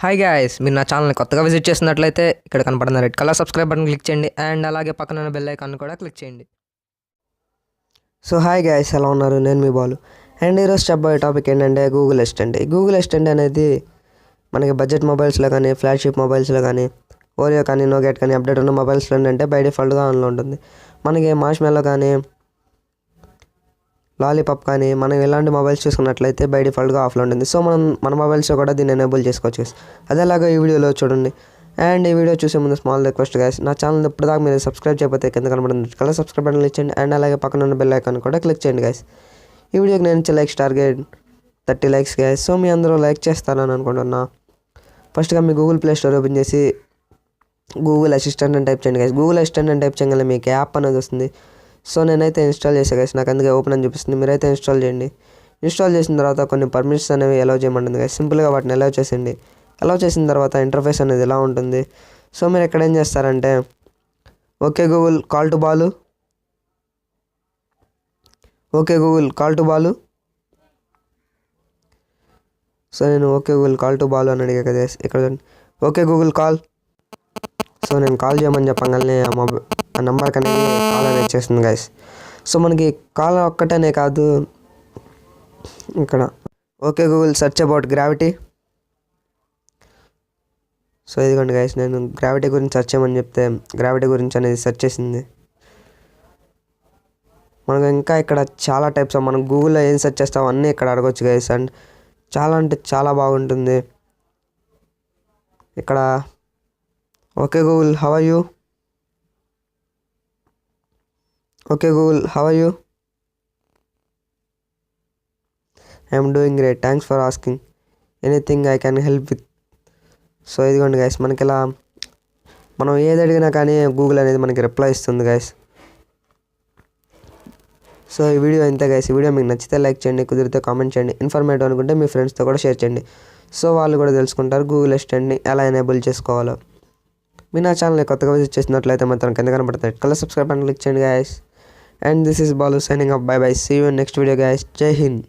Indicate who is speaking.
Speaker 1: Hi guys, మీరు నా ఛానల్ని కొత్తగా విజిట్ చేస్తున్నట్లయితే ఇక్కడ కనపడుతున్న red colour subscribe button click చేయండి అండ్ అలాగే పక్కన ఉన్న బెల్ ఐకాన్ కూడా క్లిక్ చేయండి.
Speaker 2: సో హాయ్ గాయ్స్, ఎలా ఉన్నారు? నేను మీ బాలు. అండ్ ఈరోజు చెప్పబోయే టాపిక్ ఏంటంటే గూగుల్ అసిస్టెంట్. ఈ గూగుల్ అసిస్టెంట్ అనేది మనకి బడ్జెట్ మొబైల్స్లో కానీ, ఫ్లాగ్షిప్ మొబైల్స్లో కానీ, ఓరియో కానీ, నోగేట్ కానీ అప్డేట్ ఉన్న మొబైల్స్లో ఏంటంటే బై డిఫాల్ట్గా ఆన్లో ఉంటుంది. మనకి మార్ష్మెల్లో కానీ, లాలీపాప్ కానీ, మనం ఇలాంటి మొబైల్స్ చూసుకున్నట్లయితే బై డిఫాల్ట్గా ఆఫ్లో ఉంటుంది. సో మనం మన మొబైల్స్లో కూడా దీన్ని ఎనేబుల్ చేసుకోవచ్చు. అదేలాగా ఈ వీడియోలో చూడండి. అండ్ ఈ వీడియో చూసే ముందు స్మాల్ రిక్వెస్ట్ గైస్, నా ఛానల్ ఇప్పటిదాకా మీరు సబ్స్క్రైబ్ చేయకపోతే కింద కనబడుతుంది కలర్ సబ్స్క్రైబ్ బటన్ ఇచ్చేయండి అండ్ అలాగే పక్కన ఉన్న బెల్ ఐకాన్ కూడా క్లిక్ చేయండి గైస్. ఈ వీడియోకి నేను ఇచ్చే likes target 30 likes guys. So మీ అందరూ లైక్ చేస్తారని అనుకుంటున్నా. ఫస్ట్గా మీ గూగుల్ ప్లే స్టోర్ ఓపెన్ చేసి గూగుల్ అసిస్టెంట్ అని టైప్ చేయండి గైస్. గూగుల్ అసిస్టెంట్ అని టైప్ చేయగల మీకు యాప్ అనేది వస్తుంది. సో నేనైతే ఇన్స్టాల్ చేసా గైస్, నాకు అందుకే ఓపెన్ అని చూపిస్తుంది. మీరైతే ఇన్స్టాల్ చేయండి. ఇన్స్టాల్ చేసిన తర్వాత కొన్ని పర్మిషన్స్ అనేవి అలౌ చేయమంటుంది గైస్. సింపుల్గా వాటిని అలౌ చేసేయండి. అలౌ చేసిన తర్వాత ఇంటర్ఫేస్ అనేది ఎలా ఉంటుంది. సో మీరు ఎక్కడ ఏం చేస్తారంటే okay Google call to Balu, okay Google call to Balu. So నేను okay Google call to Balu అని అడిగా కదా ఇక్కడ ఓకే గూగుల్ కాల్. సో నేను కాల్ చేయమని చెప్పగానే ఆ నెంబర్కి అనేది కాల్ అనేది చేస్తుంది గైస్. సో మనకి కాల్ ఒక్కటనే కాదు, ఇక్కడ okay Google search about gravity. So ఇదిగోండి గైస్, నేను గ్రావిటీ గురించి సెర్చ్ చేయమని చెప్తే గ్రావిటీ గురించి అనేది సెర్చ్ చేసింది. మనకు ఇంకా ఇక్కడ చాలా టైప్స్ ఆఫ్ మనం గూగుల్లో ఏం సెర్చ్ చేస్తామో అన్నీ ఇక్కడ అడగొచ్చు గైస్. అండ్ చాలా అంటే చాలా బాగుంటుంది. ఇక్కడ okay Google how are you, okay Google how are you, I'm doing great, thanks for asking, anything I can help with. So ఇదిగోండి గైస్, మనకి ఇలా మనం ఏది అడిగినా కానీ గూగుల్ అనేది మనకి రిప్లై ఇస్తుంది గైస్. సో ఈ వీడియో ఇంతే గైస్. ఈ వీడియో మీకు నచ్చితే లైక్ చేయండి, కుదిరితే కామెంట్ చేయండి, ఇన్ఫర్మేటివ్ అనుకుంటే మీ ఫ్రెండ్స్తో కూడా షేర్ చేయండి. సో వాళ్ళు కూడా తెలుసుకుంటారు గూగుల్ అసిస్టెంట్ని ఎలా ఎనేబుల్ చేసుకోవాలో. మీ నా ఛానల్ని కొత్తగా విజిట్ చేసినట్లయితే మాత్రం కింద కనబడుతుంది కలర్ సబ్స్క్రైబ్ బటన్ క్లిక్ చేయండి guys. And this is Balu signing up. Bye bye, see you in next video guys. Jai Hind.